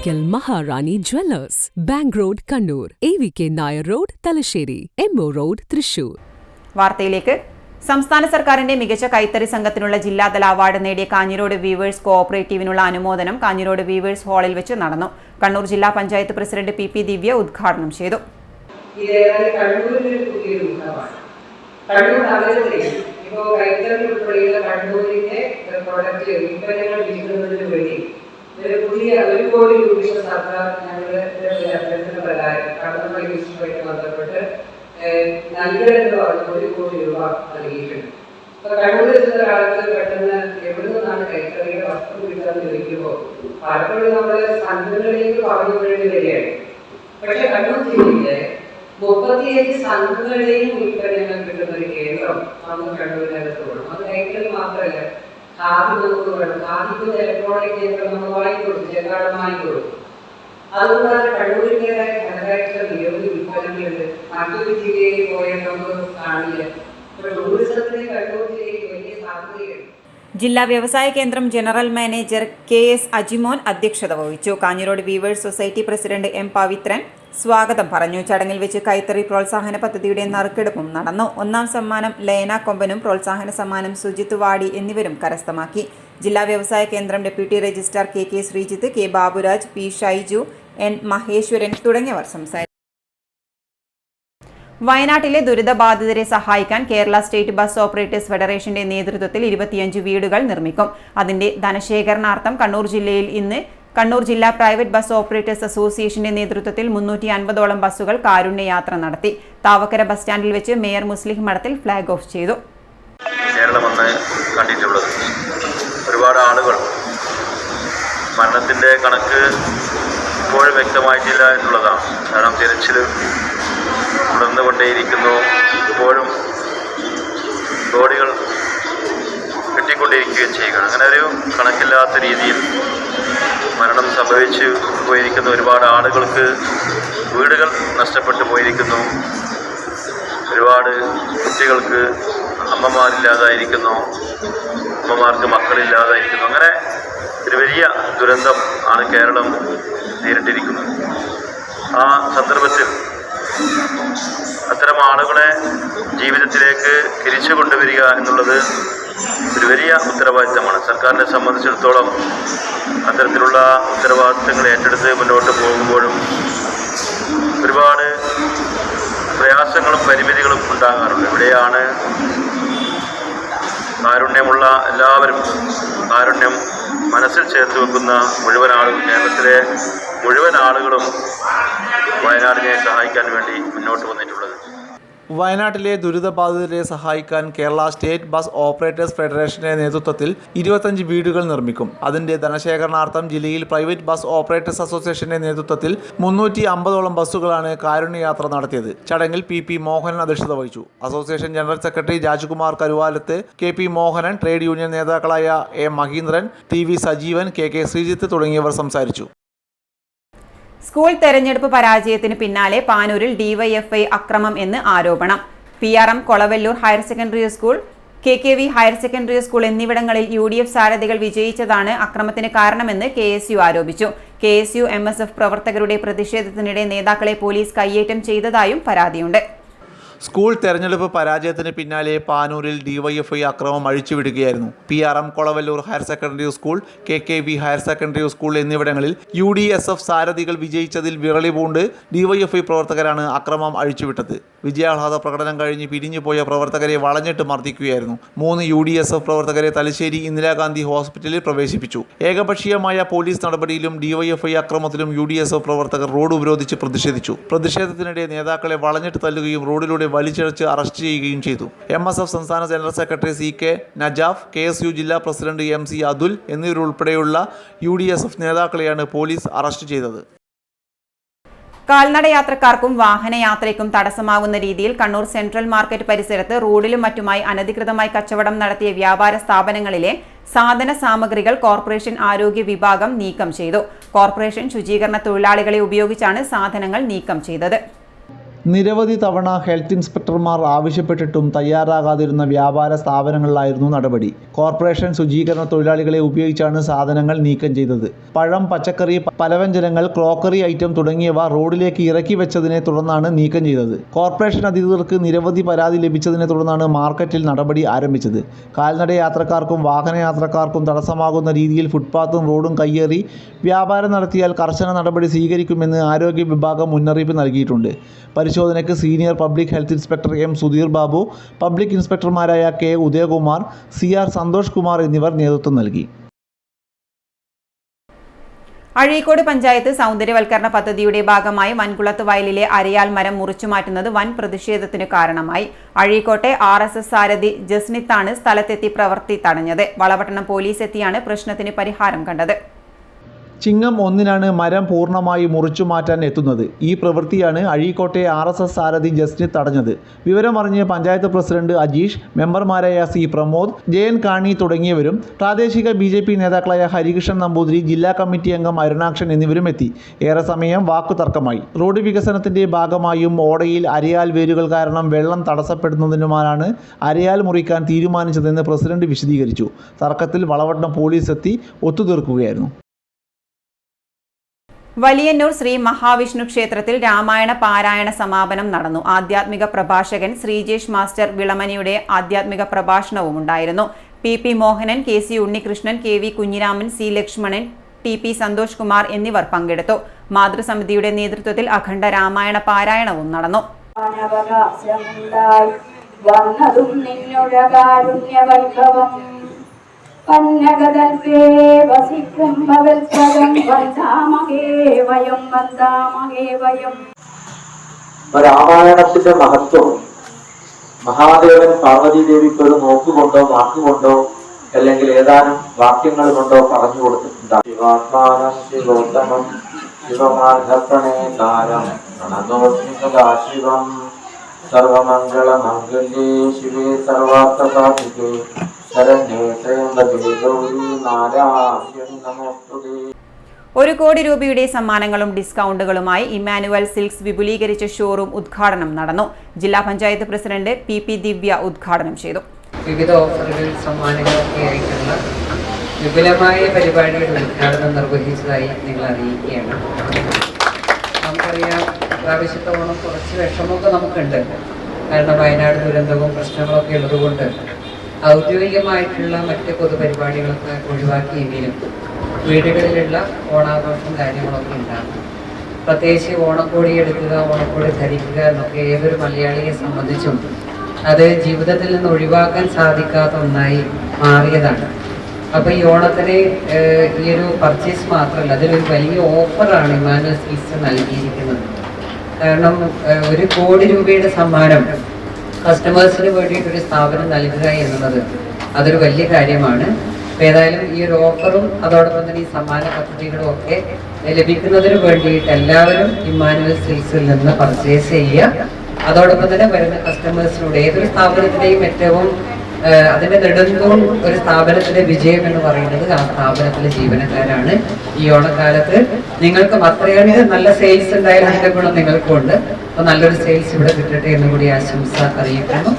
Kottakkal Maharani jewellers, bank road Kannur, AVK Nair road Thalassery, MO road Thrissur. വാർത്തയിലേക്ക്. സംസ്ഥാന സർക്കാരിന്റെ മികച്ച കൈത്തറി സംഘത്തിനുള്ള ജില്ലാതല അവാർഡ് നേടിയ കാഞ്ഞിരോട് വീവേഴ്സ് കോഓപ്പറേറ്റീവിനുള്ള അനുമോദനം കാഞ്ഞിരോട് വീവേഴ്സ് ഹാളിൽ വെച്ച് നടന്നു. കണ്ണൂർ ജില്ലാ പഞ്ചായത്ത് പ്രസിഡന്റ് PP ദിവ്യ ഉദ്ഘാടനം ചെയ്തു. $1 കോടി നൽകിയിട്ടുണ്ട്. അപ്പൊ കണ്ണൂരിൽ കാലത്ത് പെട്ടെന്ന് എവിടെ നിന്നാണ് കൈത്തറിയുടെ വസ്ത്രം കിട്ടാന്ന് ചോദിക്കുമ്പോൾ പലപ്പോഴും നമ്മള് സംഘങ്ങളിലേക്ക് പറഞ്ഞു വേണ്ടി വരികയാണ്. പക്ഷെ കണ്ണൂർ ജില്ലയിലെ 35 സംഘങ്ങളുടെയും ഉൽപ്പന്നങ്ങൾ കിട്ടുന്ന ഒരു കേന്ദ്രം നമുക്ക് കണ്ണൂരിനകത്ത് വേണം. അത് കൈത്തറി മാത്രമല്ല, ഖാദി നമുക്ക് വേണം. ഖാദിക്ക് ഇലക്ട്രോണിക് കേന്ദ്രം നമ്മൾ വാങ്ങിക്കൊടുക്കും, ചെറുകാലം വാങ്ങിക്കൊടുക്കും. അതുകൊണ്ടാണ് കണ്ണൂരിൻ്റെതായ തനതായിട്ടുള്ള നിരവധി ഉൽപ്പന്നങ്ങളുണ്ട്. മറ്റൊരു ജില്ലയിൽ പോയാൽ നമുക്ക് കാണില്ല. ടൂറിസത്തിന് കണ്ണൂർ ജില്ലയിൽ വലിയ സാധ്യതയുണ്ട്. ജില്ലാ വ്യവസായ കേന്ദ്രം ജനറൽ മാനേജർ KS അജിമോൻ അധ്യക്ഷത വഹിച്ചു. Kanhirode weavers society president M Pavithran സ്വാഗതം പറഞ്ഞു. ചടങ്ങിൽ വെച്ച് കൈത്തറി പ്രോത്സാഹന പദ്ധതിയുടെ നറുക്കെടുപ്പും നടന്നു. 1ാം സമ്മാനം ലയന കൊമ്പനും പ്രോത്സാഹന സമ്മാനം സുജിത്ത് വാടി എന്നിവരും കരസ്ഥമാക്കി. ജില്ലാ വ്യവസായ കേന്ദ്രം deputy registrar KK Sreejith, K Baburaj, P Shaiju, N Maheshwaran തുടങ്ങിയവർ സംസാരിച്ചു. വയനാട്ടിലെ ദുരിതബാധിതരെ സഹായിക്കാൻ കേരള സ്റ്റേറ്റ് ബസ് ഓപ്പറേറ്റേഴ്സ് ഫെഡറേഷന്റെ നേതൃത്വത്തിൽ 25 വീടുകൾ നിർമ്മിക്കും. അതിന്റെ ധനശേഖരണാർത്ഥം കണ്ണൂർ ജില്ലയിൽ ഇന്ന് കണ്ണൂർ ജില്ലാ പ്രൈവറ്റ് ബസ് ഓപ്പറേറ്റേഴ്സ് അസോസിയേഷന്റെ നേതൃത്വത്തിൽ 350ഓളം ബസ്സുകൾ കാരുണ്യയാത്ര നടത്തി. താവക്കര ബസ് സ്റ്റാൻഡിൽ വെച്ച് മേയർ മുസ്ലിഹ് മഠത്തിൽ ഫ്ലാഗ് ഓഫ് ചെയ്തു. കേരളമെന്ന് കണ്ടിട്ടുള്ളത് ഒരുപാട് ആളുകൾ മരണത്തിന്റെ കണക്ക് ഇപ്പോഴും വ്യക്തമായിട്ടില്ല എന്നുള്ളതാണ്. കാരണം തിരച്ചിൽ തുടർന്നുകൊണ്ടേയിരിക്കുന്നു. ഇപ്പോഴും ബോഡികൾ കിട്ടിക്കൊണ്ടിരിക്കുകയും ചെയ്യുകയാണ്. അങ്ങനെ ഒരു കണക്കില്ലാത്ത രീതിയിൽ മരണം സംഭവിച്ചു പോയിരിക്കുന്ന ഒരുപാട് ആളുകൾക്ക് വീടുകൾ നഷ്ടപ്പെട്ടു പോയിരിക്കുന്നു. ഒരുപാട് കുട്ടികൾക്ക് അമ്മമാരില്ലാതായിരിക്കുന്നു, അമ്മമാർക്ക് മക്കളില്ലാതായിരിക്കുന്നു. അങ്ങനെ ഒരു വലിയ ദുരന്തം ആണ് കേരളം നേരിട്ടിരിക്കുന്നത്. ആ സന്ദർഭത്തിൽ അത്തരം ആളുകളെ ജീവിതത്തിലേക്ക് തിരിച്ചു കൊണ്ടുവരിക എന്നുള്ളത് ഒരു വലിയ ഉത്തരവാദിത്തമാണ്. സർക്കാരിനെ സംബന്ധിച്ചിടത്തോളം അത്തരത്തിലുള്ള ഉത്തരവാദിത്തങ്ങൾ ഏറ്റെടുത്ത് മുന്നോട്ട് പോകുമ്പോഴും ഒരുപാട് പ്രയാസങ്ങളും പരിമിതികളും ഉണ്ടാകാറുണ്ട്. ഇവിടെയാണ് കാരുണ്യമുള്ള എല്ലാവരും, കാരുണ്യം മനസ്സിൽ ചേർത്ത് വെക്കുന്ന മുഴുവൻ ആളുകളും, കേരളത്തിലെ മുഴുവൻ ആളുകളും വയനാടിനെ സഹായിക്കാൻ വേണ്ടി മുന്നോട്ട് വന്നിട്ടുള്ളത്. വയനാട്ടിലെ ദുരിതബാധിതരെ സഹായിക്കാൻ കേരള സ്റ്റേറ്റ് ബസ് ഓപ്പറേറ്റേഴ്സ് ഫെഡറേഷന്റെ നേതൃത്വത്തിൽ 25 വീടുകൾ നിർമ്മിക്കും. അതിന്റെ ധനശേഖരണാർത്ഥം ജില്ലയിൽ പ്രൈവറ്റ് ബസ് ഓപ്പറേറ്റേഴ്സ് അസോസിയേഷന്റെ നേതൃത്വത്തിൽ 350ഓളം ബസ്സുകളാണ് കാരുണ്യയാത്ര നടത്തിയത്. ചടങ്ങിൽ PP മോഹനൻ അധ്യക്ഷത വഹിച്ചു. Association general secretary Rajkumar Karuvalath, KP Mohanan, trade union നേതാക്കളായ A Mahindran, TV Sajeevan, KK Sreejith തുടങ്ങിയവർ സംസാരിച്ചു. സ്കൂൾ തെരഞ്ഞെടുപ്പ് പരാജയത്തിന് പിന്നാലെ പാനൂരിൽ DYFI അക്രമം എന്ന് ആരോപണം. PRM Kolavallur higher secondary school, KKV higher secondary school എന്നിവിടങ്ങളിൽ UDF സാരഥികൾ വിജയിച്ചതാണ് അക്രമത്തിന് കാരണമെന്ന് KSU ആരോപിച്ചു. KSU MSF പ്രവർത്തകരുടെ പ്രതിഷേധത്തിനിടെ നേതാക്കളെ പോലീസ് കയ്യേറ്റം ചെയ്തതായും പരാതിയുണ്ട്. സ്കൂൾ തെരഞ്ഞെടുപ്പ് പരാജയത്തിന് പിന്നാലെ പാനൂരിൽ DYFI അക്രമം അഴിച്ചുവിടുകയായിരുന്നു. PRM Kolavallur higher secondary school, KKV higher secondary school എന്നിവിടങ്ങളിൽ UDSF സാരഥികൾ വിജയിച്ചതിൽ വിറളി പൂണ്ട് DYFI പ്രവർത്തകരാണ് അക്രമം അഴിച്ചുവിട്ടത്. വിജയാഹ്ലാദ പ്രകടനം കഴിഞ്ഞ് പിരിഞ്ഞുപോയ പ്രവർത്തകരെ വളഞ്ഞിട്ട് മർദ്ദിക്കുകയായിരുന്നു. 3 UDSF പ്രവർത്തകരെ തലശ്ശേരി ഇന്ദിരാഗാന്ധി ഹോസ്പിറ്റലിൽ പ്രവേശിപ്പിച്ചു. ഏകപക്ഷീയമായ പോലീസ് നടപടിയിലും DYFI അക്രമത്തിലും UDSF പ്രവർത്തകർ റോഡ് ഉപരോധിച്ച് പ്രതിഷേധിച്ചു. പ്രതിഷേധത്തിനിടെ നേതാക്കളെ വളഞ്ഞിട്ട് തല്ലുകയും റോഡിലൂടെ വലിച്ചിഴച്ച് അറസ്റ്റ് ചെയ്യുകയും ചെയ്തു. MSF സംസ്ഥാന general secretary CK Najaf, KSU ജില്ലാ പ്രസിഡന്റ് MC അതുൽ എന്നിവരുൾപ്പെടെയുള്ള UDSF നേതാക്കളെയാണ് പോലീസ് അറസ്റ്റ് ചെയ്തത്. കാൽനടയാത്രക്കാർക്കും വാഹനയാത്രയ്ക്കും തടസ്സമാകുന്ന രീതിയിൽ കണ്ണൂർ സെൻട്രൽ മാർക്കറ്റ് പരിസരത്ത് റോഡിലും മറ്റുമായി അനധികൃതമായി കച്ചവടം നടത്തിയ വ്യാപാര സ്ഥാപനങ്ങളിലെ സാധന സാമഗ്രികൾ കോർപ്പറേഷൻ ആരോഗ്യ വിഭാഗം നീക്കം ചെയ്തു. കോർപ്പറേഷൻ ശുചീകരണ തൊഴിലാളികളെ ഉപയോഗിച്ചാണ് സാധനങ്ങൾ നീക്കം ചെയ്തത്. നിരവധി തവണ ഹെൽത്ത് ഇൻസ്പെക്ടർമാർ ആവശ്യപ്പെട്ടിട്ടും തയ്യാറാകാതിരുന്ന വ്യാപാര സ്ഥാപനങ്ങളിലായിരുന്നു നടപടി. കോർപ്പറേഷൻ ശുചീകരണ തൊഴിലാളികളെ ഉപയോഗിച്ചാണ് സാധനങ്ങൾ നീക്കം ചെയ്തത്. പഴം, പച്ചക്കറി, പലവ്യഞ്ജനങ്ങൾ, ക്രോക്കറി ഐറ്റം തുടങ്ങിയവ റോഡിലേക്ക് ഇറക്കി വെച്ചതിനെ തുടർന്നാണ് നീക്കം ചെയ്തത്. കോർപ്പറേഷൻ അധികൃതർക്ക് നിരവധി പരാതി ലഭിച്ചതിനെ തുടർന്നാണ് മാർക്കറ്റിൽ നടപടി ആരംഭിച്ചത്. കാൽനട യാത്രക്കാർക്കും വാഹനയാത്രക്കാർക്കും തടസ്സമാകുന്ന രീതിയിൽ ഫുട്പാത്തും റോഡും കയ്യേറി വ്യാപാരം നടത്തിയാൽ കർശന നടപടി സ്വീകരിക്കുമെന്ന് ആരോഗ്യ വിഭാഗം മുന്നറിയിപ്പ് നൽകിയിട്ടുണ്ട്. പരിശോധനയ്ക്ക് senior public health inspector M. Sudheer Babu, public ഇൻസ്പെക്ടർമാരായ കെ. ഉദയകുമാർ, CR സന്തോഷ് കുമാർ എന്നിവർ നേതൃത്വം നൽകി. അഴീക്കോട് പഞ്ചായത്ത് സൗന്ദര്യവൽക്കരണ പദ്ധതിയുടെ ഭാഗമായി വൻകുളത്ത് വയലിലെ അരയാൽ മരം മുറിച്ചുമാറ്റുന്നത് വൻ പ്രതിഷേധത്തിനു കാരണമായി. അഴീക്കോട്ടെ RSS സാരഥി ജസ്നിത്താണ് സ്ഥലത്തെത്തി പ്രവൃത്തി തടഞ്ഞത്. വളപട്ടണം പോലീസ് എത്തിയാണ് പ്രശ്നത്തിന് പരിഹാരം കണ്ടത്. ചിങ്ങം 1-നാണ് മരം പൂർണ്ണമായി മുറിച്ചു മാറ്റാൻ എത്തുന്നത്. ഈ പ്രവൃത്തിയാണ് അഴീക്കോട്ടെ RSS സാരഥി ജസ്നിത് തടഞ്ഞത്. വിവരമറിഞ്ഞ് പഞ്ചായത്ത് പ്രസിഡന്റ് അജീഷ്, മെമ്പർമാരായ C. പ്രമോദ്, JN കാണി തുടങ്ങിയവരും പ്രാദേശിക BJP നേതാക്കളായ ഹരികൃഷ്ണൻ നമ്പൂതിരി, ജില്ലാ കമ്മിറ്റി അംഗം അരുണാക്ഷൻ എന്നിവരും എത്തി. ഏറെ സമയം വാക്കുതർക്കമായി. റോഡ് വികസനത്തിന്റെ ഭാഗമായും ഓടയിൽ അരയാൽ വേരുകൾ കാരണം വെള്ളം തടസ്സപ്പെടുന്നതിനുമാണ് അരയാൽ മുറിക്കാൻ തീരുമാനിച്ചതെന്ന് പ്രസിഡന്റ് വിശദീകരിച്ചു. തർക്കത്തിൽ വളവട്ടണം പോലീസ് എത്തി ഒത്തുതീർക്കുകയായിരുന്നു. വലിയന്നൂർ ശ്രീ മഹാവിഷ്ണു ക്ഷേത്രത്തിൽ രാമായണ പാരായണ സമാപനം നടന്നു. ആധ്യാത്മിക പ്രഭാഷകൻ ശ്രീജേഷ് മാസ്റ്റർ വിളമനിയുടെ ആധ്യാത്മിക പ്രഭാഷണവും ഉണ്ടായിരുന്നു. PP Mohanan, KC Unnikrishnan, KV Kunhiraman, C. Lakshmanan, TP Santhosh Kumar എന്നിവർ പങ്കെടുത്തു. മാതൃസമിതിയുടെ നേതൃത്വത്തിൽ അഖണ്ഡ രാമായണ പാരായണവും നടന്നു. രാമായണത്തിന്റെ മഹത്വം മഹാദേവൻ പാർവതീദേവിക്ക് ഒരു നോക്കുകൊണ്ടോ വാക്കുകൊണ്ടോ അല്ലെങ്കിൽ ഏതാനും വാക്യങ്ങൾ കൊണ്ടോ പറഞ്ഞു കൊടുത്തിട്ടുണ്ട്. ശിവാത്മാനം ശിവോത്തമം ശിവമാർഗപ്രണേതാരം പ്രണതോസ്മികദാശിവം സർവമംഗളമംഗല്യേ ശിവേ സർവാർത്ഥസാധികേ ₹1 കോടി രൂപയുടെ സമ്മാനങ്ങളും ഡിസ്കൗണ്ടുകളുമായി ഇമ്മാനുവൽ സിൽക്സ് വിപുലീകരിച്ച ഷോറൂം ഉദ്ഘാടനം നടന്നു. ജില്ലാ പഞ്ചായത്ത് പ്രസിഡന്റ് PP ദിവ്യ ഉദ്ഘാടനം ചെയ്തു. വിവിധ ഓഫറുകൾ, സമ്മാനങ്ങളൊക്കെ ആയിട്ടുള്ള വിപുലമായ പരിപാടിയുടെ ഉദ്ഘാടനം നിർവഹിച്ചതായി നിങ്ങൾ അറിയിക്കുകയാണ്. നമുക്കറിയാം, പ്രാവശ്യത്തെ ഓണം കുറച്ച് വിഷമമൊക്കെ നമുക്കുണ്ട്. കാരണം വയനാട് ദുരന്തവും പ്രശ്നങ്ങളൊക്കെ ഉള്ളതുകൊണ്ട് ഔദ്യോഗികമായിട്ടുള്ള മറ്റ് പൊതുപരിപാടികളൊക്കെ ഒഴിവാക്കിയെങ്കിലും വീടുകളിലുള്ള ഓണാഘോഷം കാര്യങ്ങളൊക്കെ ഉണ്ടാകും. പ്രത്യേകിച്ച് ഓണക്കോടി എടുക്കുക, ഓണക്കോടി ധരിക്കുക എന്നൊക്കെ ഏതൊരു മലയാളിയെ സംബന്ധിച്ചും അത് ജീവിതത്തിൽ നിന്ന് ഒഴിവാക്കാൻ സാധിക്കാത്ത ഒന്നായി മാറിയതാണ്. അപ്പോൾ ഈ ഓണത്തിന് ഈ ഒരു പർച്ചേസ് മാത്രമല്ല, അതിലൊരു വലിയ ഓഫറാണ് ഇമ്മാനുവൽ സിൽക്സ് നൽകിയിരിക്കുന്നത്. കാരണം ₹1 കോടി രൂപയുടെ സമ്മാനം കസ്റ്റമേഴ്സിന് വേണ്ടിയിട്ടൊരു സ്ഥാപനം നൽകുക എന്നുള്ളത് അതൊരു വലിയ കാര്യമാണ്. അപ്പോൾ ഏതായാലും ഈ ഒരു ഓഫറും അതോടൊപ്പം തന്നെ ഈ സമ്മാന പദ്ധതികളും ഒക്കെ ലഭിക്കുന്നതിന് വേണ്ടിയിട്ട് എല്ലാവരും ഇമ്മാനുവൽ സിൽക്സിൽ നിന്ന് പർച്ചേസ് ചെയ്യുക. അതോടൊപ്പം തന്നെ വരുന്ന കസ്റ്റമേഴ്സിനോട് ഏതൊരു സ്ഥാപനത്തിൻ്റെയും ഏറ്റവും അതിൻ്റെ നെടുന്തൂൺ ഒരു സ്ഥാപനത്തിൻ്റെ വിജയം എന്ന് പറയുന്നത് ആ സ്ഥാപനത്തിലെ ജീവനക്കാരാണ്. ഈ ഓണക്കാലത്ത് നിങ്ങൾക്കും അത്രയേറെ നല്ല സെയിൽസ് ഉണ്ടായാലും അതിൻ്റെ ഗുണം നിങ്ങൾക്കുണ്ട്. അപ്പോൾ നല്ലൊരു സെയിൽസ് ഇവിടെ കിട്ടട്ടെ എന്ന് കൂടി ആശംസ അറിയിക്കുന്നു.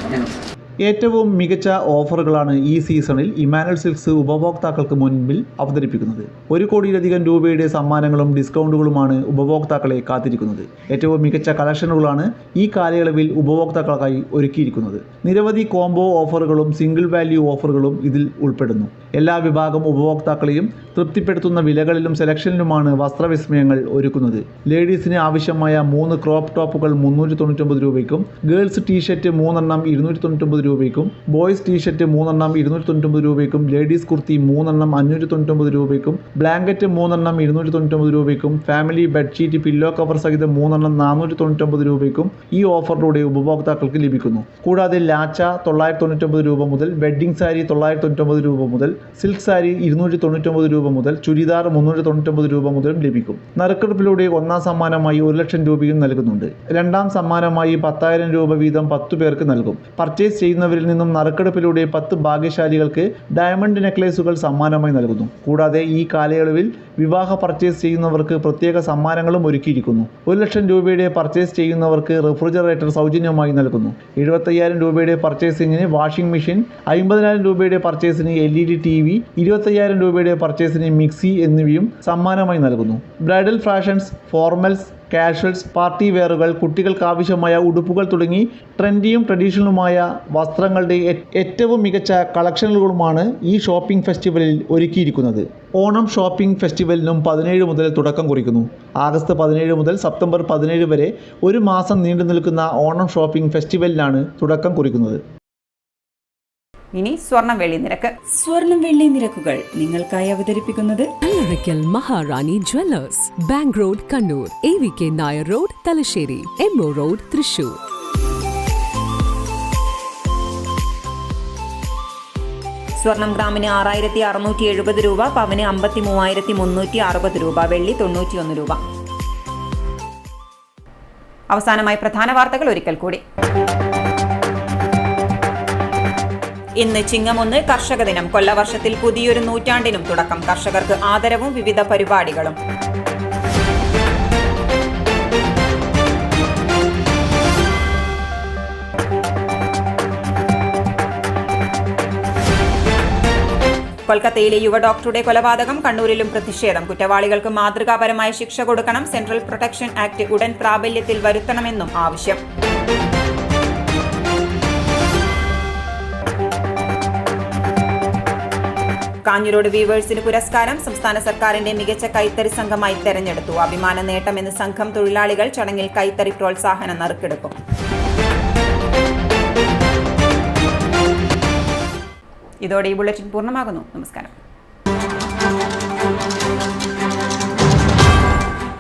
ഏറ്റവും മികച്ച ഓഫറുകളാണ് ഈ സീസണിൽ ഇമ്മാനുവൽ സിൽക്സ് ഉപഭോക്താക്കൾക്ക് മുൻപിൽ അവതരിപ്പിക്കുന്നത്. ₹1 കോടിയിലധികം രൂപയുടെ സമ്മാനങ്ങളും ഡിസ്കൗണ്ടുകളുമാണ് ഉപഭോക്താക്കളെ കാത്തിരിക്കുന്നത്. ഏറ്റവും മികച്ച കളക്ഷനുകളാണ് ഈ കാലയളവിൽ ഉപഭോക്താക്കൾക്കായി ഒരുക്കിയിരിക്കുന്നത്. നിരവധി കോംബോ ഓഫറുകളും സിംഗിൾ വാല്യൂ ഓഫറുകളും ഇതിൽ ഉൾപ്പെടുന്നു. എല്ലാ വിഭാഗം ഉപഭോക്താക്കളെയും തൃപ്തിപ്പെടുത്തുന്ന വിലകളിലും സെലക്ഷനിലുമാണ് വസ്ത്രവിസ്മയങ്ങൾ ഒരുക്കുന്നത്. ലേഡീസിന് ആവശ്യമായ 3 ക്രോപ്പ് ടോപ്പുകൾ ₹399 രൂപയ്ക്കും, ഗേൾസ് ടീഷർട്ട് 3 എണ്ണം ₹299 രൂപയ്ക്കും, ബോയ്സ് ടീഷർട്ട് 3 എണ്ണം ₹299 രൂപയ്ക്കും, ലേഡീസ് കുർത്തി 3 എണ്ണം ₹599 രൂപയ്ക്കും, ബ്ലാങ്കറ്റ് 3 എണ്ണം ₹299 രൂപയ്ക്കും, ഫാമിലി ബെഡ്ഷീറ്റ് പില്ലോ കവർ സഹിതം 3 എണ്ണം ₹499 രൂപയ്ക്കും ഈ ഓഫറിലൂടെ ഉപഭോക്താക്കൾക്ക് ലഭിക്കുന്നു. കൂടാതെ ലാച്ച 999 രൂപ മുതൽ, വെഡ്ഡിംഗ് സാരി 999 രൂപ മുതൽ, സിൽക്ക് സാരി 299 രൂപ മുതൽ, ചുരിദാർ 399 രൂപ മുതലും ലഭിക്കും. നറുക്കെടുപ്പിലൂടെ ഒന്നാം സമ്മാനമായി 1,00,000 രൂപയും നൽകുന്നുണ്ട്. രണ്ടാം സമ്മാനമായി 10,000 രൂപ വീതം 10 പേർക്ക് നൽകും. പർച്ചേസ് ചെയ്യുന്നവരിൽ നിന്നും നറുക്കെടുപ്പിലൂടെ 10 ഭാഗ്യശാലികൾക്ക് ഡയമണ്ട് നെക്ലേസുകൾ സമ്മാനമായി നൽകുന്നു. കൂടാതെ ഈ കാലയളവിൽ വിവാഹ പർച്ചേസ് ചെയ്യുന്നവർക്ക് പ്രത്യേക സമ്മാനങ്ങളും ഒരുക്കിയിരിക്കുന്നു. 1 ലക്ഷം രൂപയുടെ പർച്ചേസ് ചെയ്യുന്നവർക്ക് റെഫ്രിജറേറ്റർ സൗജന്യമായി നൽകുന്നു. 75,000 രൂപയുടെ പർച്ചേസിങ്ങിന് വാഷിംഗ് മെഷീൻ, 50,000 രൂപയുടെ പർച്ചേസിന് LED TV, 25,000 രൂപയുടെ പർച്ചേസിന് മിക്സി എന്നിവയും സമ്മാനമായി നൽകുന്നു. Bridal fashions, formals, casuals, party വെയറുകൾ, കുട്ടികൾക്ക് ആവശ്യമായ ഉടുപ്പുകൾ തുടങ്ങി ട്രെൻഡിയും ട്രഡീഷണലുമായ വസ്ത്രങ്ങളുടെ ഏറ്റവും മികച്ച കളക്ഷനുകളുമാണ് ഈ ഷോപ്പിംഗ് ഫെസ്റ്റിവലിൽ ഒരുക്കിയിരിക്കുന്നത്. ഓണം ഷോപ്പിംഗ് ഫെസ്റ്റിവലിനും 17 മുതൽ തുടക്കം കുറിക്കുന്നു. ആഗസ്റ്റ് 17 മുതൽ സെപ്റ്റംബർ 17 വരെ ഒരു മാസം നീണ്ടു നിൽക്കുന്ന ഓണം ഷോപ്പിംഗ് ഫെസ്റ്റിവലിനാണ് തുടക്കം കുറിക്കുന്നത്. ഇനി സ്വർണം വെള്ളി നിരക്ക്. സ്വർണം വെള്ളി നിരക്കുകൾ നിങ്ങൾക്കായി അവതരിപ്പിക്കുന്നത് Allarackal Maharani jewellers, bank road Kannur, AVK Nair road Thalassery, MO road Thrissur. സ്വർണം ഗ്രാമിന് 6,670 രൂപ, പവന് 53,360 രൂപ, വെള്ളി 91 രൂപ. അവസാനമായി പ്രധാന വാർത്തകൾ ഒരിക്കൽ കൂടി. ഇന്ന് ചിങ്ങം 1 കർഷക ദിനം. കൊല്ലവർഷത്തിൽ പുതിയൊരു നൂറ്റാണ്ടിനും തുടക്കം. കർഷകർക്ക് ആദരവും വിവിധ പരിപാടികളും. കൊൽക്കത്തയിലെ യുവ ഡോക്ടറുടെ കൊലപാതകം. കണ്ണൂരിലും പ്രതിഷേധം. കുറ്റവാളികൾക്ക് മാതൃകാപരമായ ശിക്ഷ കൊടുക്കണം. സെൻട്രൽ പ്രൊട്ടക്ഷൻ ആക്ട് ഉടൻ പ്രാബല്യത്തിൽ വരുത്തണമെന്നും ആവശ്യം. കാഞ്ഞിരോട് വീവേഴ്സിന് പുരസ്കാരം. സംസ്ഥാന സർക്കാരിന്റെ മികച്ച കൈത്തറി സംഘമായി തെരഞ്ഞെടുത്തു. അഭിമാന നേട്ടമെന്ന് സംഘം തൊഴിലാളികൾ. ചടങ്ങിൽ കൈത്തറി പ്രോത്സാഹന നറുക്കെടുക്കും. ഇതോടെ ഈ ബുള്ളറ്റിൻ പൂർണ്ണമാകുന്നു. നമസ്കാരം.